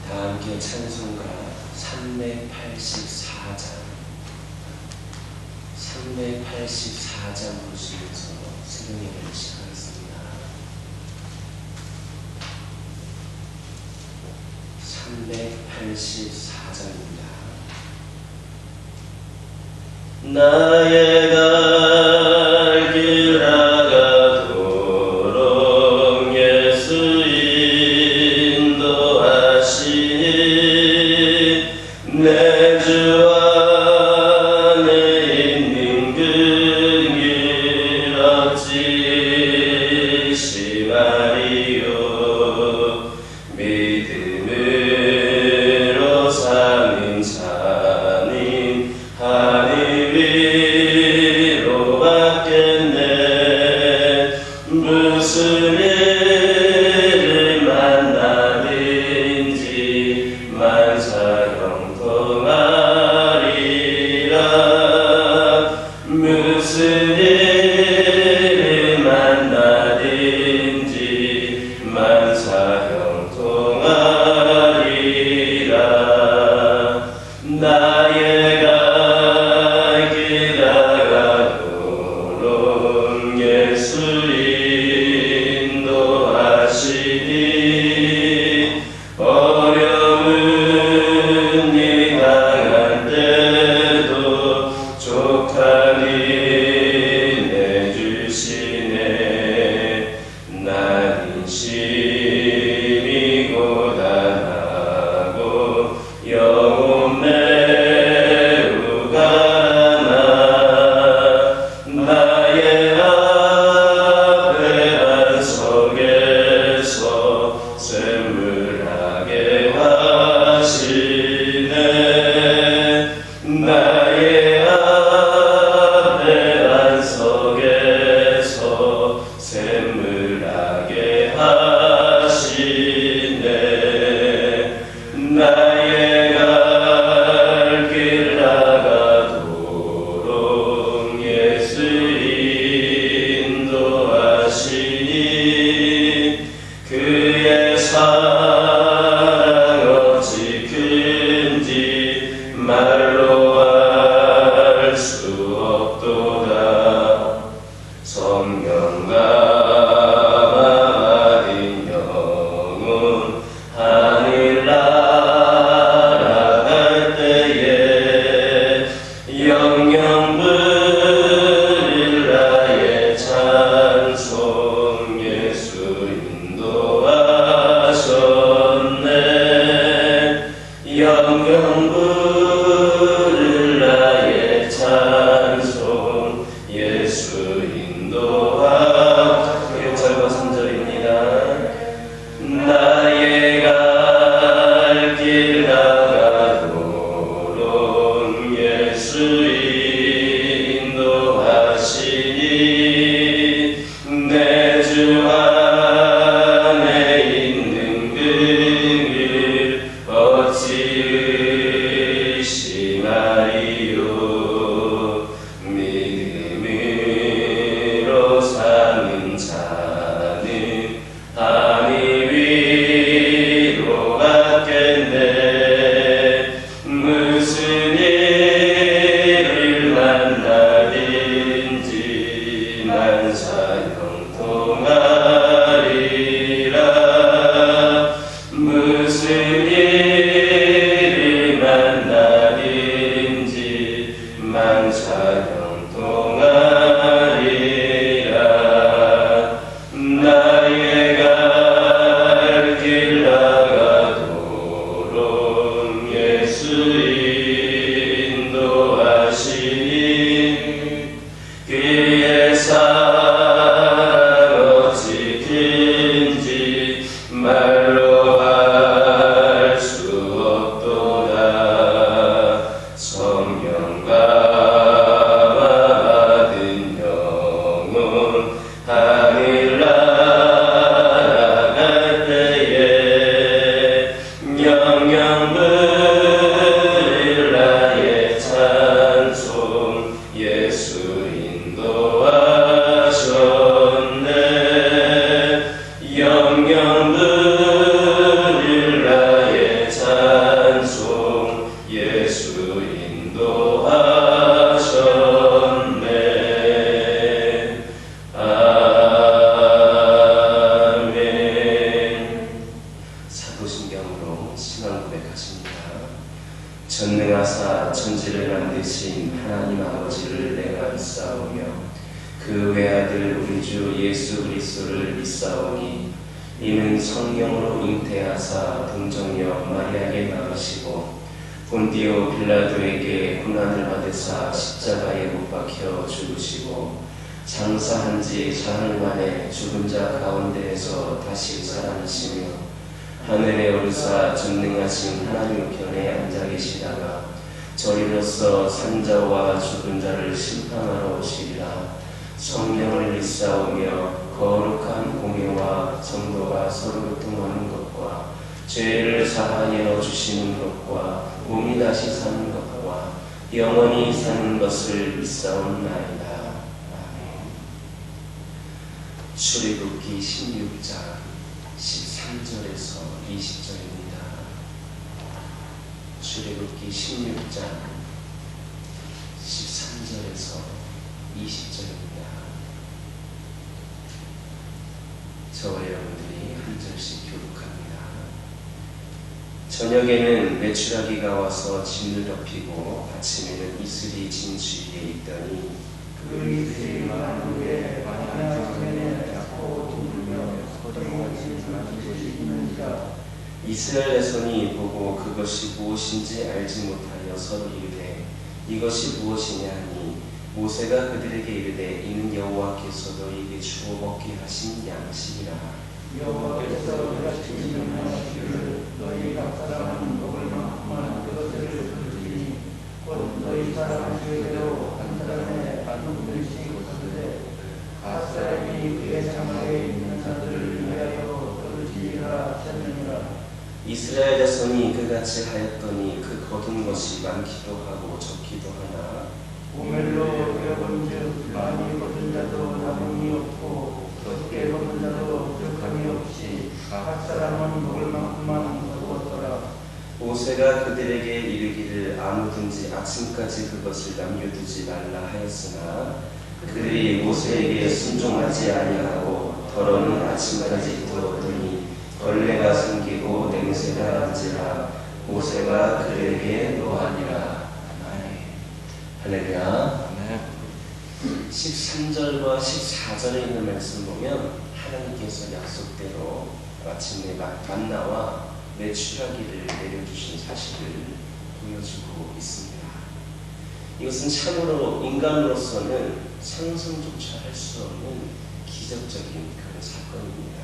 다 함께 찬송가 384장 보시면서 새벽 예배를 시작하겠습니다. 384장입니다. 나의 갈 길 나가도록 예수 인도하시니 내 주 안에 있는 그 길 어찌 심하리요. 믿음으로 사는 자는 하늘 위로 받겠네. 무슨 일을 만나든지 만사형통하리라. 무슨 일을 만나든지 만사형통하리라. 나의 갈 길 나가도록 예수 인도하시니 어려운 일 당할 때도 족하니 내주시네. 나는 심히 고단하고 영혼 매우 가나. 나의 앞에 안석에서 샘물하게 하시네. 나의 앞에 안석에서 샘물하게 하시네. 나의 갈 길 나가도록 예수 인도하시니 그의 사랑 어찌 큰지 말로 알 수 없도다. 성령과 받은 영혼 하늘 날아갈 때에 영영 부를 나의 찬송 예수 인도하셨네. 영영 부를 나의 찬송 예수 인도하셨네. 짧은 3절입니다. 나의 갈 길 나가도록 예수 인도하시니 내 주 안에 있는 그 길 어찌 심하리요. 믿음으로 사는 자는 하늘 위로 받겠네. 무슨 일을 만나든지 만사형통하리라. 무슨 일을 만나든지 만사형통하리라. 나의 갈 길 나가도록 예수 인도하시니 그의 사랑 어찌 큰지 말로 알 고백하십니다. 전능하사 천지를 만드신 하나님 아버지를 내가 믿사오며 그 외아들 우리 주 예수 그리스도를 믿사오니 이는 성령으로 잉태하사 동정녀 마리아에게 낳으시고 본디오 빌라도에게 고난을 받으사 십자가에 못 박혀 죽으시고 장사한 지 사흘 만에 죽은 자 가운데에서 다시 살아나시며 하늘에 오르사 전능하신 하나님 편에 앉아 계시다가 저리로서 산자와 죽은 자를 심판하러 오시리라. 성령을 믿사오며 거룩한 공예와 성도가 서로 교통하는 것과 죄를 사하여 주시는 것과 몸이 다시 사는 것과 영원히 사는 것을 믿사옵나이다. 아멘. 출애굽기 16장 13절에서 20절입니다. 출애굽기 16장 13절에서 20절입니다. 저와 여러분들이 한 절씩 교독합니다. 저녁에는 메추라기가 와서 진을 덮이고 아침에는 이슬이 진 주위에 있더니 그 이슬이 많은 후에 만양천에 작고 둥글며 소정같이 드러난 곳이 있는지라. 이스라엘 자손이 보고 그것이 무엇인지 알지 못하여 서로 이르되 이것이 무엇이냐 하니 모세가 그들에게 이르되 이는 여호와께서 너희에게 주어 먹게 하신 양식이라. 여호와께서 가르치시는 양식을 너희 각 사람은 먹을 만큼만 그것을 주시니 곧 너희 사람 주의대로 한 사람의 반 분씩 거두되 각 사람이 그의 장막에 있는 자들을 위하여 거두시리라 하셨느니라. 이스라엘 자손이 그같이 하였더니 그 거둔 것이 많기도 하고 적기도 하나 오멜로 여본즉 많이 거둔 자도 남음이 없고 적게 거둔 자도 부족함이 없이 각 사람은 먹을 만큼만 거두었더라. 모세가 그들에게 이르기를 아무든지 아침까지 그것을 남겨두지 말라 하였으나 그들이 모세에게 순종하지 아니하고 더러는 아침까지 두었더니 벌레가 생기고 냄새가 난지라. 모세가 그들에게 노하니라. 할렐루야. 13절과 14절에 있는 말씀 보면 하나님께서 약속대로 마침내 만나와 메추라기를 내려주신 사실을 보여주고 있습니다. 이것은 참으로 인간으로서는 상상조차 할 수 없는 기적적인 그런 사건입니다.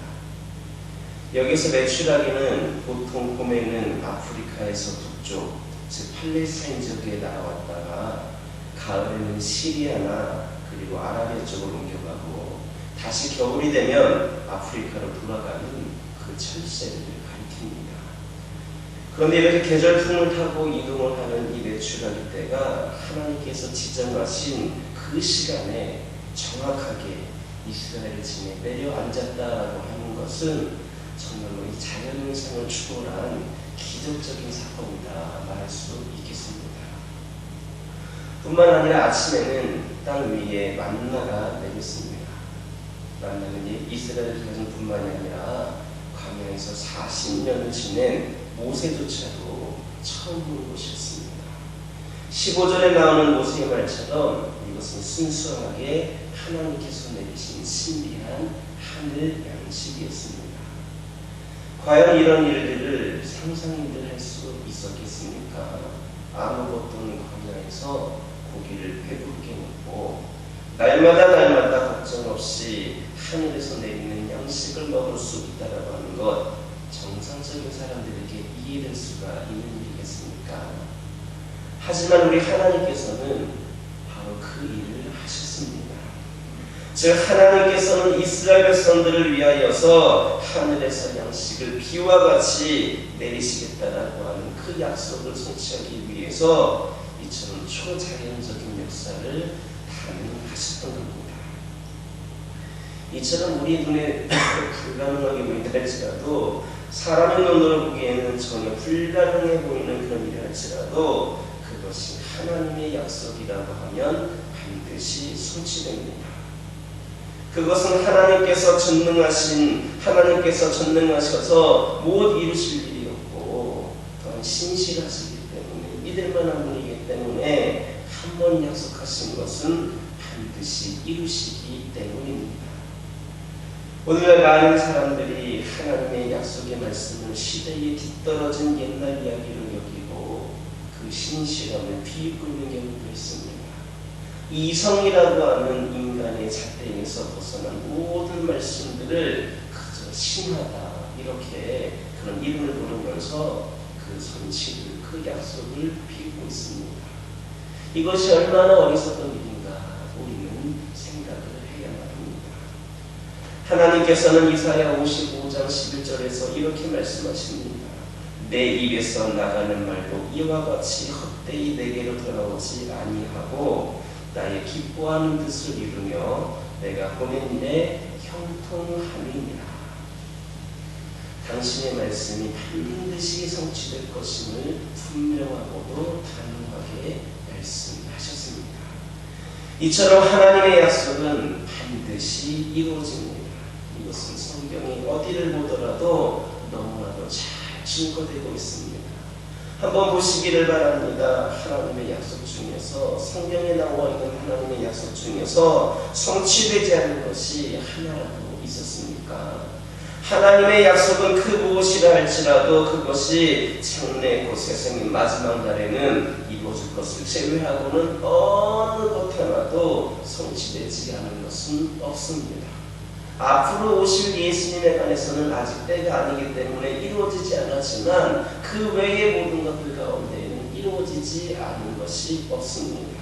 여기서 메추라기는 보통 봄에는 아프리카에서 북쪽, 즉 팔레스타인 지역에 날아왔다가 가을에는 시리아나 그리고 아라비아 쪽으로 옮겨가고 다시 겨울이 되면 아프리카로 돌아가는 그 철새를 가리킵니다. 그런데 이렇게 계절풍을 타고 이동을 하는 이 메추라기 때가 하나님께서 지정하신 그 시간에 정확하게 이스라엘 진에 내려앉았다라고 하는 것은 정말로 이 자연현상을 초월한 기적적인 사건이다 말할 수 있겠습니다. 뿐만 아니라 아침에는 땅 위에 만나가 내렸습니다. 만나는 이스라엘 자손뿐만이 아니라 광야에서 40년을 지낸 모세조차도 처음 본 것이었습니다. 15절에 나오는 모세의 말처럼 이것은 순수하게 하나님께서 내리신 신비한 하늘 양식이었습니다. 과연 이런 일들을 상상인들 할 수 있었겠습니까? 아무것도 없는 광야에서 고기를 배부르게 먹고 날마다 걱정 없이 하늘에서 내리는 양식을 먹을 수 있다라고 하는 것, 정상적인 사람들에게 이해될 수가 있는 일이겠습니까? 하지만 우리 하나님께서는 바로 그 일을 하셨습니다. 즉 하나님께서는 이스라엘 백성들을 위하여서 하늘에서 양식을 비와 같이 내리시겠다라고 하는 그 약속을 성취하기 위해서 이처럼 초자연적인 역사를 가능하셨던 겁니다. 이처럼 우리 눈에 불가능하게 보인다 할지라도 사람의 눈으로 보기에는 전혀 불가능해 보이는 그런 일을 할지라도 그것이 하나님의 약속이라고 하면 반드시 성취됩니다. 그것은 하나님께서 전능하셔서 못 이루실 일이 없고 또한 신실하시기 때문에 믿을 만한 분이기 때문에 한 번 약속하신 것은 반드시 이루시기 때문입니다. 오늘날 많은 사람들이 하나님의 약속의 말씀을 시대에 뒤떨어진 옛날 이야기로 여기고 그 신실함을 비웃는 경우도 있습니다. 이성이라고 하는 인간의 잣대에서 벗어난 모든 말씀들을 그저 신하다 이렇게 그런 이름을 부르면서 그 선치를 그 약속을 비웃고 있습니다. 이것이 얼마나 어리석은 일인가 우리는 생각을 해야 합니다. 하나님께서는 이사야 55장 11절에서 이렇게 말씀하십니다. 내 입에서 나가는 말도 이와 같이 헛되이 내게로 돌아오지 아니하고 나의 기뻐하는 뜻을 이루며 내가 보낸 일에 형통함이니라. 당신의 말씀이 반드시 성취될 것임을 분명하고도 단호하게 말씀하셨습니다. 이처럼 하나님의 약속은 반드시 이루어집니다. 이것은 성경이 어디를 보더라도 너무나도 잘 증거되고 있습니다. 한번 보시기를 바랍니다. 하나님의 약속 중에서 성경에 나와 있는 하나님의 약속 중에서 성취되지 않은 것이 하나라도 있었습니까? 하나님의 약속은 그 무엇이라 할지라도 그것이 장래 곧 세상의 마지막 날에는 이루어질 것을 제외하고는 어느 것 하나도 성취되지 않은 것은 없습니다. 앞으로 오실 예수님에 관해서는 아직 때가 아니기 때문에 이루어지지 않았지만 그 외의 모든 것들 가운데에는 이루어지지 않은 것이 없습니다.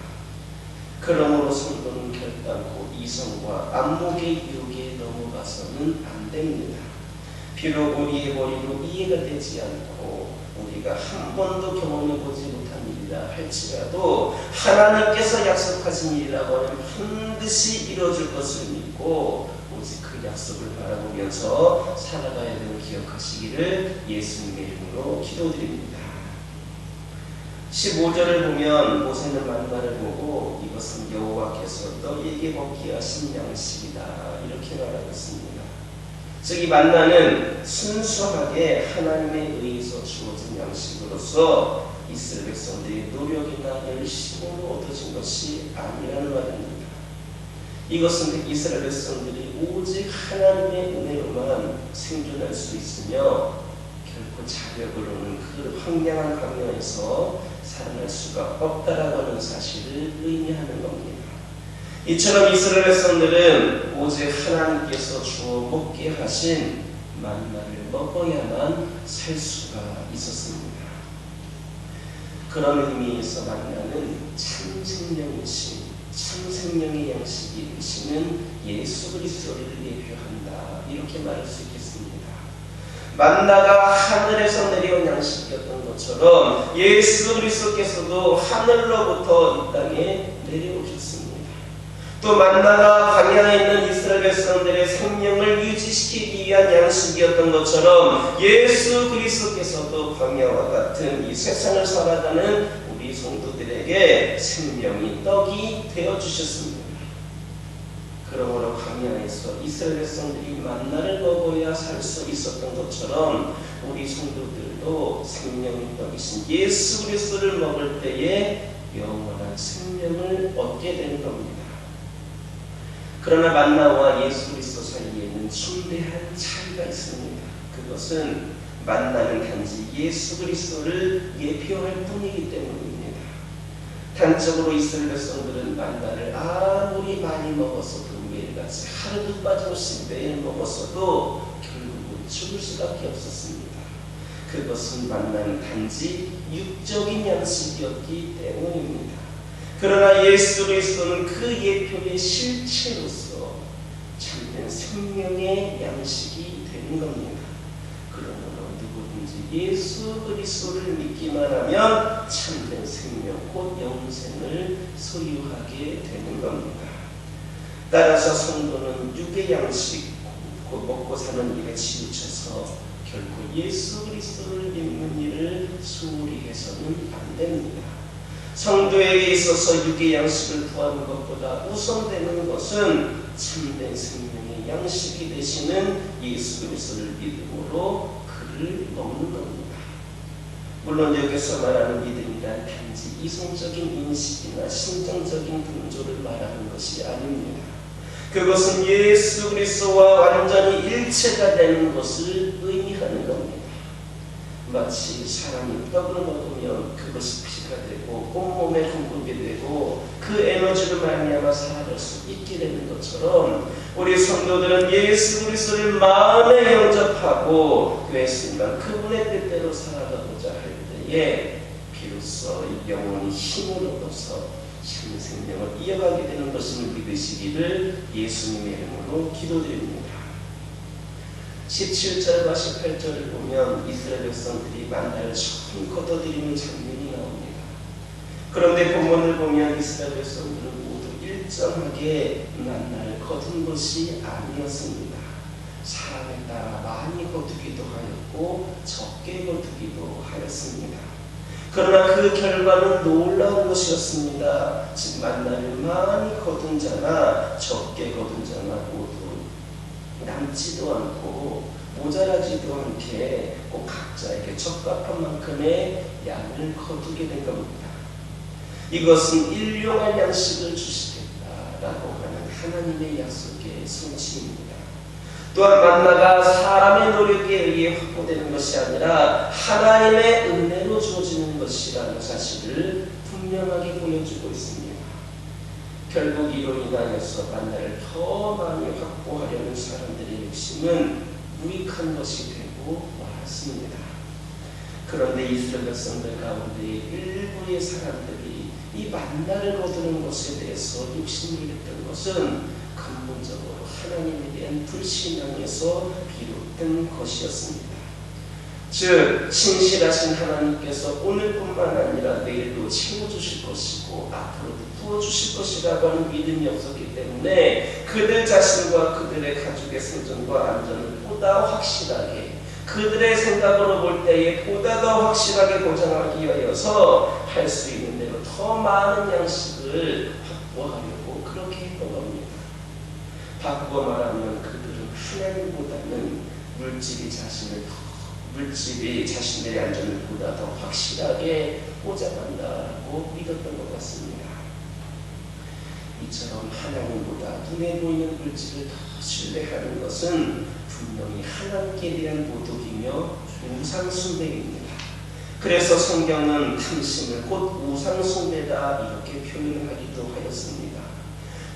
그러므로 성도는 결단코 이성과 안목의 유혹에 넘어가서는 안 됩니다. 비록 우리의 머리로 이해가 되지 않고 우리가 한 번도 경험해보지 못한 일이라 할지라도 하나님께서 약속하신 일이라고 하면 반드시 이루어질 것을 믿고 오직 그 약속을 바라보면서 살아가야 되는 기억하시기를 예수님의 이름으로 기도드립니다. 15절을 보면 모세는 만나를 보고 이것은 여호와께서 너희에게 먹게 하신 양식이다 이렇게 말하고 있습니다. 즉 이 만나는 순수하게 하나님에 의해서 주어진 양식으로서 이스라엘 백성들의 노력이나 열심으로 얻어진 것이 아니라는 말입니다. 이것은 이스라엘 백성들이 오직 하나님의 은혜로만 생존할 수 있으며 결코 자력으로는 그 황량한 광야에서 살아날 수가 없다라고 하는 사실을 의미하는 겁니다. 이처럼 이스라엘 백성들은 오직 하나님께서 주어 먹게 하신 만나를 먹어야만 살 수가 있었습니다. 그런 의미에서 만나는 참 생명이신 참 생명의 양식이 되시는 예수 그리스도를 예표한다 이렇게 말할 수 있겠습니다. 만나가 하늘에서 내려온 양식이었던 것처럼 예수 그리스도께서도 하늘로부터 이 땅에 내려오셨습니다. 또 만나가 광야에 있는 이스라엘 백성들의 생명을 유지시키기 위한 양식이었던 것처럼 예수 그리스도께서도 광야와 같은 이 세상을 살아가는 우리 성도들에게 생명이 떡이 되어주셨습니다. 그러므로 광야에서 이스라엘 백성들이 만나를 먹어야 살 수 있었던 것처럼 우리 성도들도 생명의 떡이신 예수 그리스도를 먹을 때에 영원한 생명을 얻게 되는 겁니다. 그러나 만나와 예수 그리스도 사이에는 중대한 차이가 있습니다. 그것은 만나는 단지 예수 그리스도를 예표할 뿐이기 때문입니다. 단적으로 이스라엘 백성들은 만나를 아무리 많이 먹었어도 매일같이 하루도 빠짐없이 매일 먹었어도 결국은 죽을 수밖에 없었습니다. 그것은 만나는 단지 육적인 양식이었기 때문입니다. 그러나 예수 그리스도는 그 예표의 실체로서 참된 생명의 양식이 되는 겁니다. 그러므로 누구든지 예수 그리스도를 믿기만 하면 참된 생명 곧 영생을 소유하게 되는 겁니다. 따라서 성도는 육의 양식 곧 먹고 사는 일에 치우쳐서 결코 예수 그리스도를 믿는 일을 소홀히 해서는 안 됩니다. 성도에게 있어서 육의 양식을 구하는 것보다 우선되는 것은 참된 생명의 양식이 되시는 예수 그리스도를 믿음으로 그를 먹는 겁니다. 물론 여기서 말하는 믿음이란 단지 이성적인 인식이나 심정적인 동조를 말하는 것이 아닙니다. 그것은 예수 그리스도와 완전히 일체가 되는 것을 의미하는 겁니다. 마치 사람이 떡을 먹으면 그것이 피가 되고 온몸에 공급이 되고 그 에너지로 말미암아 살아갈 수 있게 되는 것처럼 우리 성도들은 예수 그리스도를 마음에 영접하고 그랬으면 그분의 뜻대로 살아가고자 할 때에 비로소 영혼이 힘을 얻어서 참 생명을 이어가게 되는 것을 믿으시기를 예수님의 이름으로 기도드립니다. 17절과 18절을 보면 이스라엘 백성들이 만나를 처음 거둬들이는 장면이 나옵니다. 그런데 본문을 보면 이스라엘 백성들은 모두 일정하게 만나를 거둔 것이 아니었습니다. 사람에 따라 많이 거두기도 하였고 적게 거두기도 하였습니다. 그러나 그 결과는 놀라운 것이었습니다. 즉 만나를 많이 거둔 자나 적게 거둔 자나 모두 남지도 않고 모자라지도 않게 꼭 각자에게 적합한 만큼의 양을 거두게 된 겁니다. 이것은 일용할 양식을 주시겠다라고 하는 하나님의 약속의 성취입니다. 또한 만나가 사람의 노력에 의해 확보되는 것이 아니라 하나님의 은혜로 주어지는 것이라는 사실을 분명하게 보여주고 있습니다. 결국 이로 인하여서 만나를 더 많이 확보하려는 사람들의 욕심은 무익한 것이 되고 말았습니다. 그런데 이스라엘 백성들 가운데 일부의 사람들이 이 만나를 거두는 것에 대해서 욕심을 냈던 것은 근본적으로 하나님에 대한 불신앙에서 비롯된 것이었습니다. 즉 신실하신 하나님께서 오늘뿐만 아니라 내일도 채워주실 것이고 앞으로도 부어주실 것이라고 하는 믿음이 없었기 때문에 그들 자신과 그들의 가족의 생존과 안전을 보다 확실하게 그들의 생각으로 볼 때에 보다 더 확실하게 보장하기 위하여서 할 수 있는 대로 더 많은 양식을 확보하려고 그렇게 했던 겁니다. 바꾸어 말하면 그들은 하나님보다는 물질이 자신들의 안전을 보다 더 확실하게 보장한다고 믿었던 것 같습니다. 이처럼 하나님보다 눈에 보이는 물질을 더 신뢰하는 것은 분명히 하나님께 대한 모독이며 우상숭배입니다. 그래서 성경은 탐심을 곧 우상숭배다 이렇게 표현하기도 하였습니다.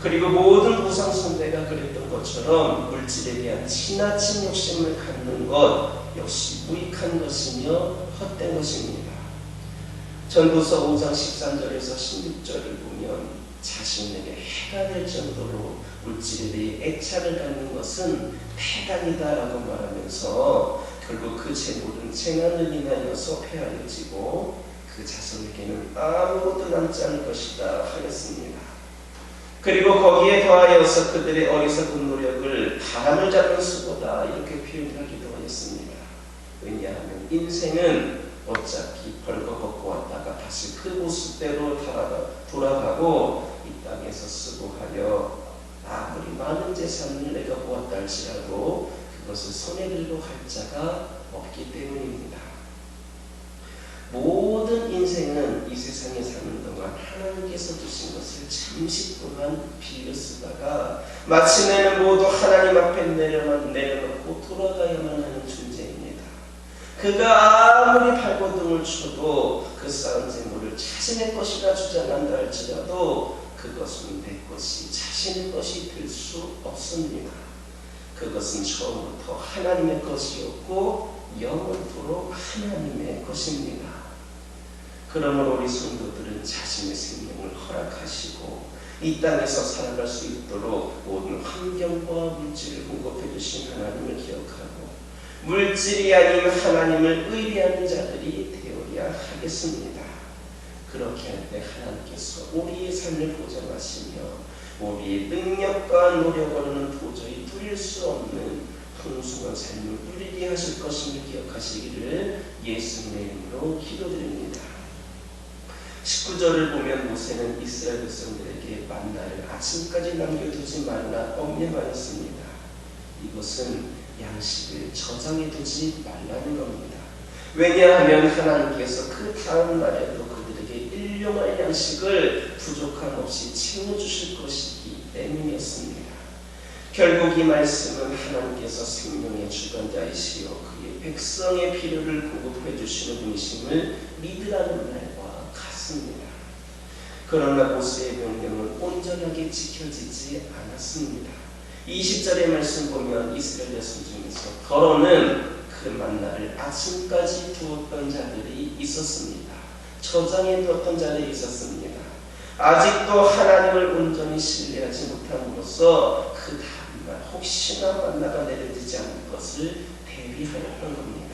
그리고 모든 우상숭배가 그랬던 것처럼 물질에 대한 지나친 욕심을 갖는 것 역시 무익한 것이며 헛된 것입니다. 전도서 5장 13절에서 16절을 보면 자신에게 해가 될 정도로 물질에 대해 애착을 갖는 것은 패단이다라고 말하면서 결국 그 재물은 재난을 인하여서 폐하여지고 그 자손에게는 아무것도 남지 않을 것이다 하였습니다. 그리고 거기에 더하여서 그들의 어리석은 노력을 바람을 잡는 수고다 이렇게 표현하기도 하였습니다. 왜냐하면 인생은 어차피 벌거벗고 왔다가 다시 그 모습대로 돌아가고 이 땅에서 수고하여 아무리 많은 재산을 내가 보았다 할지라도 그것을 손에 들고 갈 자가 없기 때문입니다. 모든 인생은 이 세상에 사는 동안 하나님께서 주신 것을 잠시 동안 비웃으다가 마침내는 모두 하나님 앞에 내려놓고 돌아가야만 하는 존재입니다. 그가 아무리 발버둥을 쳐도 그 쌓은 재물을 자신의 것이라 주장한다 할지라도 그것은 내 것이 자신의 것이 될 수 없습니다. 그것은 처음부터 하나님의 것이었고 영원토록 하나님의 것입니다. 그러므로 우리 성도들은 자신의 생명을 허락하시고 이 땅에서 살아갈 수 있도록 모든 환경과 물질을 공급해 주신 하나님을 기억하고 물질이 아닌 하나님을 의뢰하는 자들이 되어야 하겠습니다. 그렇게 할 때 하나님께서 우리의 삶을 보장하시며 우리의 능력과 노력으로는 도저히 누릴 수 없는 풍성한 삶을 누리게 하실 것임을 기억하시기를 예수님의 이름으로 기도드립니다. 19절을 보면 모세는 이스라엘 백성들에게 만나를 아침까지 남겨두지 말라 명령하였습니다. 이것은 양식을 저장해두지 말라는 겁니다. 왜냐하면 하나님께서 그 다음 날에도 그들에게 일용할 양식을 부족함 없이 채워주실 것이기 때문이었습니다. 결국 이 말씀은 하나님께서 생명의 주관자이시여 그의 백성의 필요를 공급해 주시는 분이심을 믿으라는 말과 같습니다. 그러나 모세의 명령은 온전하게 지켜지지 않았습니다. 20절의 말씀 보면 이스라엘 백성 중에서 더러는 그 만나를 아침까지 두었던 자들이 있었습니다. 저장해 두었던 자들이 있었습니다. 아직도 하나님을 온전히 신뢰하지 못함으로써 그 다음날 혹시나 만나가 내려지지 않을 것을 대비하였던 겁니다.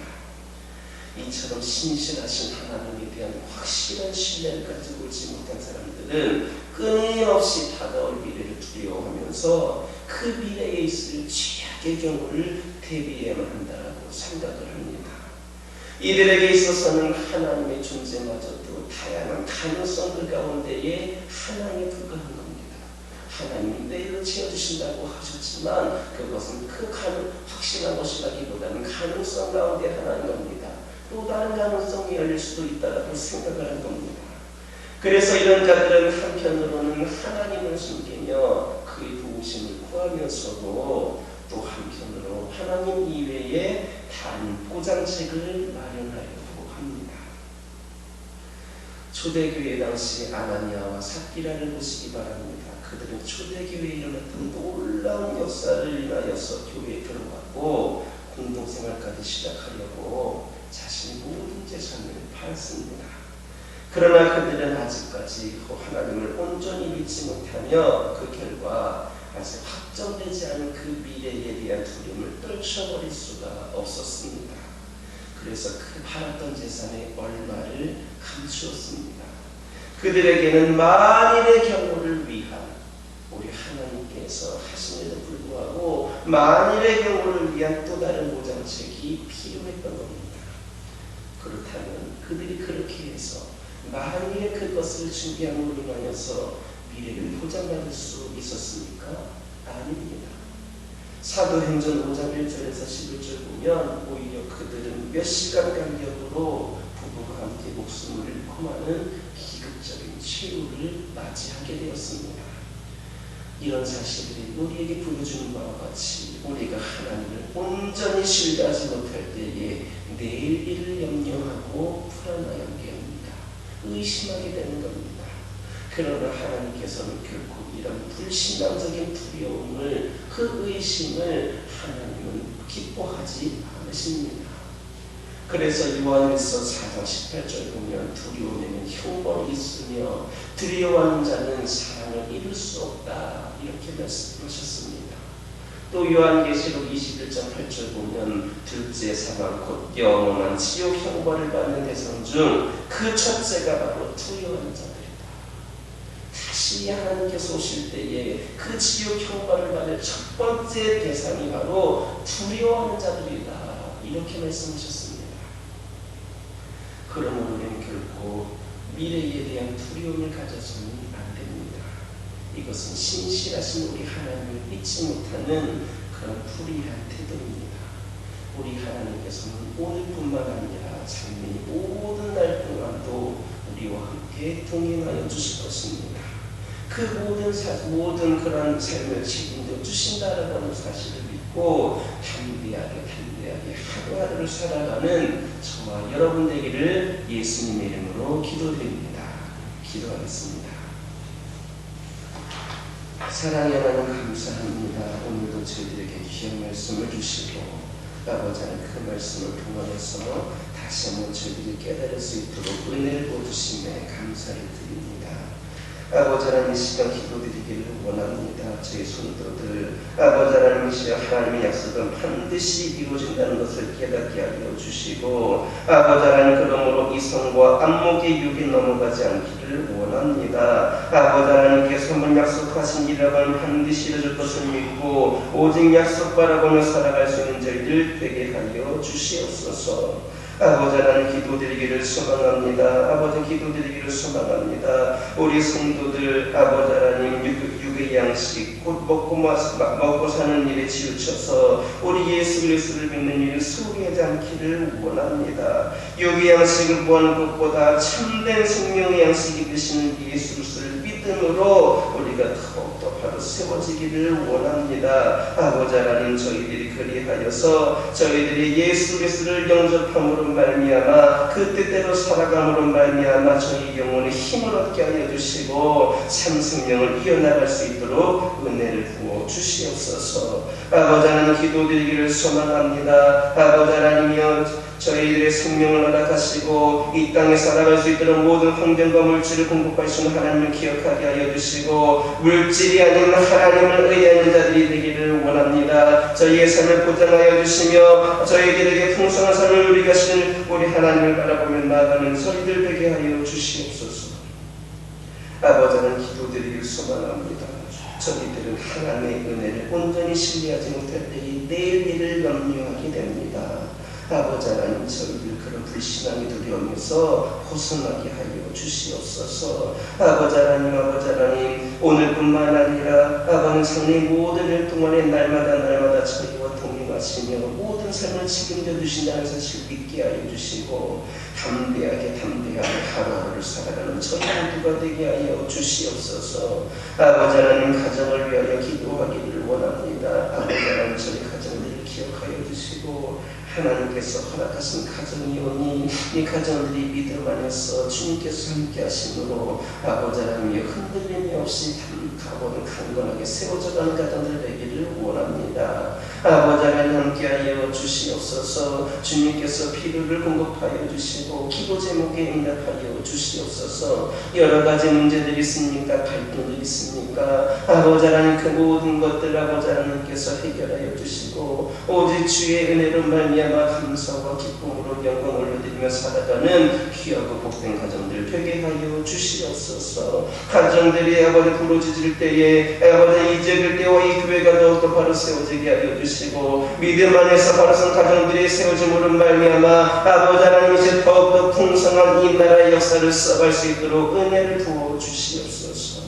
이처럼 신실하신 하나님에 대한 확실한 신뢰를 가지고 있지 못한 사람들은 끊임없이 다가올 미래를 두려워하면서 그 미래에 있을 최악의 경우를 대비해야만 한다고 생각을 합니다. 이들에게 있어서는 하나님의 존재마저도 다양한 가능성들 가운데에 하나님에 불과한 겁니다. 하나님이 내일을 채워주신다고 하셨지만 그것은 그 확실한 것이라기보다는 가능성 가운데 하나인 겁니다. 또 다른 가능성이 열릴 수도 있다고 생각을 한 겁니다. 그래서 이런 자들은 한편으로는 하나님을 숨기며 그의 도우심을 구하면서도 또 한편으로 하나님 이외에 다른 보장책을 마련하려고 합니다. 초대교회 당시 아나니아와 삽비라를 보시기 바랍니다. 그들은 초대교회에 일어났던 놀라운 역사를 인하여서 교회에 들어갔고 공동생활까지 시작하려고 자신의 모든 재산을 팔았습니다. 그러나 그들은 아직까지 하나님을 온전히 믿지 못하며 그 결과 아직 확정되지 않은 그 미래에 대한 두려움을 떨쳐버릴 수가 없었습니다. 그래서 그 팔았던 재산의 얼마를 감추었습니다. 그들에게는 만일의 경우를 위한 우리 하나님께서 하심에도 불구하고 만일의 경우를 위한 또 다른 보장책이 필요했던 겁니다. 그렇다면 그들이 그렇게 해서 만일에 그것을 준비함으로 인하여서 미래를 보장받을 수 있었습니까? 아닙니다. 사도행전 5장 1절에서 11절 보면 오히려 그들은 몇 시간 간격으로 부부가 함께 목숨을 잃고 마는 비극적인 최후를 맞이하게 되었습니다. 이런 사실들이 우리에게 보여주는 바와 같이 우리가 하나님을 온전히 신뢰하지 못할 때에 내일 일을 염려하고 불안하게 합니다. 의심하게 되는 겁니다. 그러나 하나님께서는 결코 이런 불신앙적인 두려움을, 그 의심을 하나님은 기뻐하지 않으십니다. 그래서 요한일서 4장 18절 보면 두려움에는 형벌이 있으며 두려워하는 자는 사랑을 이룰 수 없다 이렇게 말씀하셨습니다. 또 요한계시록 21장 8절 보면 둘째 사망 곧 영원한 지옥 형벌을 받는 대상 중 그 첫째가 바로 두려워하는 자들이다. 다시 하나님께서 오실 때에 그 지옥 형벌을 받을 첫 번째 대상이 바로 두려워하는 자들이다 이렇게 말씀하셨습니다. 그러므로 우리는 결코 미래에 대한 두려움을 가져서는 안 됩니다. 이것은 신실하신 우리 하나님을 믿지 못하는 그런 불의한 태도입니다. 우리 하나님께서는 오늘뿐만 아니라 장래의 모든 날 동안도 우리와 함께 동행하여 주실 것입니다. 그 모든 그런 삶을 책임져 주신다라고 하는 사실을 믿고 담대하게 하루하루를 살아가는 저와 여러분 되기를 예수님의 이름으로 기도드립니다. 기도하겠습니다. 사랑의 하나님 감사합니다. 오늘도 저희들에게 귀한 말씀을 주시고 아버지 하나님 그 말씀을 통하여서 다시 한번 저희들이 깨달을 수 있도록 은혜를 보여주심에 감사를 드립니다. 아버지 하나님 이 시간 기도드리기를 원합니다. 저희 성도들 아버지 하나님 이 시간 하나님의 약속은 반드시 이루어진다는 것을 깨닫게 하여 주시고 아버지 하나님 그러므로 이성과 안목의 유혹에 넘어가지 않기를 원합니다. 아버지 하나님께서 문 약속하신 일이라고는 반드시 이루어질 것을 믿고 오직 약속 바라보며 살아갈 수 있는 저희들 되게 하여 주시옵소서. 아버지 하나님 기도드리기를 소망합니다. 아버지 기도드리기를 소망합니다. 우리 성도들 아버지 하나님 육의 양식 곧 먹고 사는 일에 치우쳐서 우리 예수 그리스도를 믿는 일을 소홀히 하지 않기를 원합니다. 육의 양식을 구하는 것보다 참된 생명의 양식이 되시는 예수 그리스도를 믿음으로 우리가 더욱더 바로 세워지기를 원합니다. 아버지 하나님 저희들이 그리하여서 저희들이 예수 그리스도를 영접함으로 말미암아 그 뜻대로 살아감으로 말미암아 저희 영혼의 힘을 얻게 하여 주시고 참 생명을 이어나갈 수 있도록 은혜를 부어 주시옵소서. 아버지 하나님 기도드리기를 소망합니다. 아버지 하나님이여 저희들의 생명을 허락하시고 이 땅에 살아갈 수 있도록 모든 환경과 물질을 공급하시는 하나님을 기억하게 하여 주시고 물질이 아닌 하나님을 의하는 자들이 되기를 원합니다. 저희의 삶을 보장하여 주시며 저희들에게 풍성한 삶을 누리게 하시는 우리 하나님을 바라보며 나아가는 저희들 되게 하여 주시옵소서. 아버지 하나님 기도드리기를 소망합니다. 저희들은 하나님의 은혜를 온전히 신뢰하지 못할 때에 내일 일을 염려하게 됩니다. 아버지 하나님 저희들 그런 불신앙이 두려움에서 벗어나게 하여 주시옵소서. 아버지 하나님 오늘뿐만 아니라 아버지 장래의 모든 일 동안에 날마다 저희와 동행하시며 모든 삶을 책임져 주신다는 사실 믿게 하여 주시고 담대하게 하루하루를 살아가는 저희 모두가 되게 하여 주시옵소서. 아버지 하나님 가정을 위하여 기도하기를 원합니다. 아버지 하나님 저희 가정들을 기억하여 주시고 하나님께서 허락하신 가정이 오니 이 가정들이 믿음 안에서 주님께서 함께 하심으로 아버지 하나님이 흔들림이 없이 가보는 강건하게 세워져가는 가정들 되기를 원합니다. 아버지 하나님 함께하여 주시옵소서. 주님께서 필요를 공급하여 주시고 기도 제목에 응답하여 주시옵소서. 여러 가지 문제들이 있습니까? 갈등들이 있습니까? 아버지 하나님 그 모든 것들 아버지 하나님께서 해결하여 주시고 오직 주의 은혜로 말미암아 감사와 기쁨으로 영광 올려드리며 살아가는 귀하고 복된 가정들 되게 하여 주시옵소서. 가정들이 아버지 부러지질 때에 아버지 이적일 때와 이 교회가 더욱더 바로 세워지게 하여 주시고 믿음 안에서 바로 선 가정들이 세워짐으로 말미암아 아버지 하나님 이제 더욱더 풍성한 이 나라의 역사를 써갈 수 있도록 은혜를 부어 주시옵소서.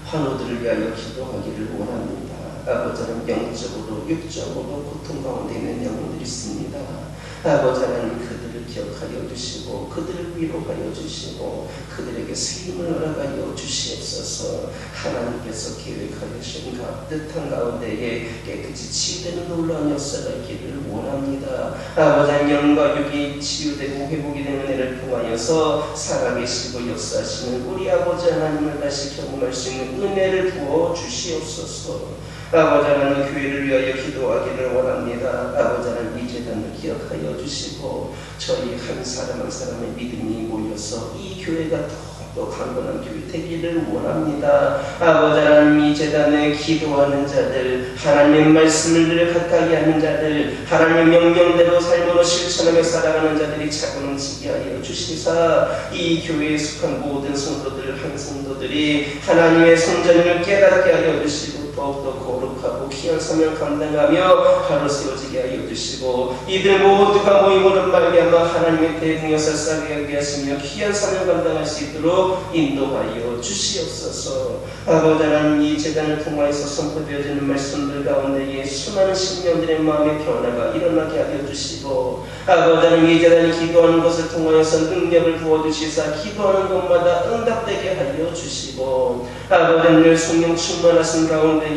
환우들을 위하여 기도하기를 원합니다. 아버지 하나님 영적으로 육적으로 고통 가운데 있는 영혼들이 있습니다. 아버지 하나님 그들을 기억하여 주시고 그들을 위로하여 주시고 그들에게 새 힘을 허락하여 주시옵소서. 하나님께서 계획하신 뜻한 가운데에 깨끗이 치유되는 놀라운 역사가 있기를 원합니다. 아버지 하나님 영과 육이 치유되고 회복이 되는 은혜를 통하여서 살아계시고 역사하시는 우리 아버지 하나님을 다시 경험할 수 있는 은혜를 부어 주시옵소서. 아버지 하나님 교회를 위하여 기도하기를 원합니다. 아버지 하나님 이 재단을 기억하여 주시고 저희 한 사람 한 사람의 믿음이 모여서 이 교회가 더 강건한 교회 되기를 원합니다. 아버지 하나님 이 재단에 기도하는 자들 하나님의 말씀을 가까이 하는 자들 하나님의 명령대로 삶으로 실천하며 살아가는 자들이 차고 넘치게 하여 주시사 이 교회에 속한 모든 성도들 한 성도들이 하나님의 성전을 깨닫게 하여 주시고 더욱더 거룩하고 귀한 사명 감당하며 바로 세워지게 하여 주시고 이들 모두가 모임으로 말미암아 하나님의 대공역사 싸게 하게 하시며 귀한 사명 감당할 수 있도록 인도하여 주시옵소서. 아버지 하나님 이 재단을 통하여서 선포되어지는 말씀들 가운데에 수많은 신령들의 마음의 변화가 일어나게 하여 주시고 아버지 하나님 이 재단이 기도하는 것을 통하여서 능력을 부어주시사 기도하는 것마다 응답되게 하여 주시고 아버지 하나님 성령 충만하신 가운데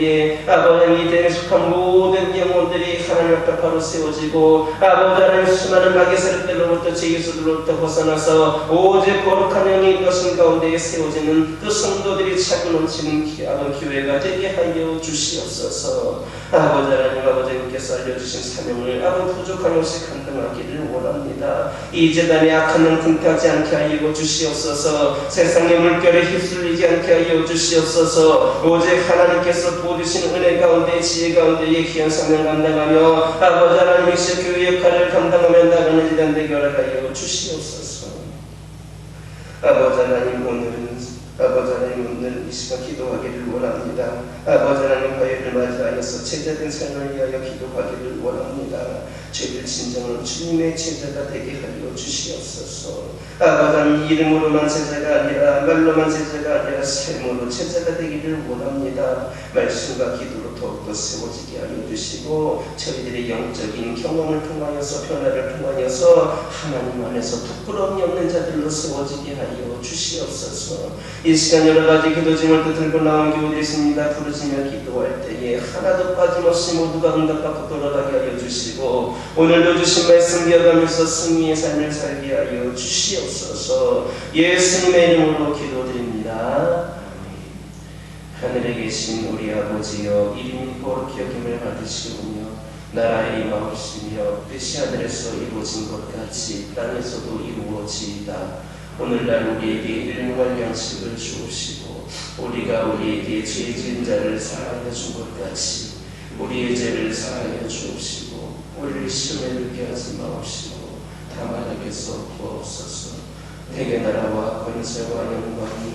아버지 하나님 이 대에 속한 모든 영혼들이 하나님 앞에 바로 세워지고 아버지 하나님 수많은 마귀 세력들로부터 제기수들로부터 벗어나서 오직 거룩한 영이 이것은 가운데에 세워지는 그 성도들이 차고 넘치는 귀한 교회가 되게 하여 주시옵소서. 아버지 하나님 아버지님께서 알려주신 사명을 아버지 부족한 없이 감당하기를 원합니다. 이 재단에 악한 영 틈타지 않게 하여 주시옵소서. 세상의 물결에 휩쓸리지 않게 하여 주시옵소서. 오직 하나님께서 보여주신 은혜 가운데 지혜 가운데에 귀한 사명 감당하며 아버지 하나님이시 교회 역할을 감당하며 나가는 재단 되게 허락하여 주시옵소서. 아버지 하나님 오늘 이 시간 기도하기를 원합니다. 아버지 하나님 화요일을 맞이하여서 제자된 삶을 위하여 기도하기를 원합니다. 저희들 진정한 주님의 제자가 되게 하여 주시옵소서. 주옵소서. 아버지 이름으로만 제자가 아니라 말로만 제자가 아니라 삶으로 제자가 되기를 원합니다. 말씀과 기도로 더욱더 세워지게 하여 주시고 저희들의 영적인 경험을 통하여서 변화를 통하여서 하나님 안에서 부끄러움이 없는 자들로 세워지게 하여 주시옵소서. 이 시간 여러 가지 기도 제목도 들고 나온 교우들이십니다. 부르짖며 기도할 때에 하나도 빠짐없이 모두가 응답받고 돌아가게 하여 주시고 오늘도 주신 말씀 기억하면서 승리의 삶을 살게 하여 주시옵소서. 예수님의 이름으로 기도드립니다. 하늘에 계신 우리 아버지여, 이름이 거룩히 여김을 받으시오며 나라의 임하옵시며 뜻이 하늘에서 이루어진 것 같이 땅에서도 이루어지이다. 오늘날 우리에게 일용할 양식을 주옵시고 우리가 우리에게 죄 지은 자를 사하여 준 것 같이 우리의 죄를 사하여 주옵시고 우리를 시험에 들게 하지 마옵시고 다만 악에서 구하옵소서. 대개 나라와 권세와 영광이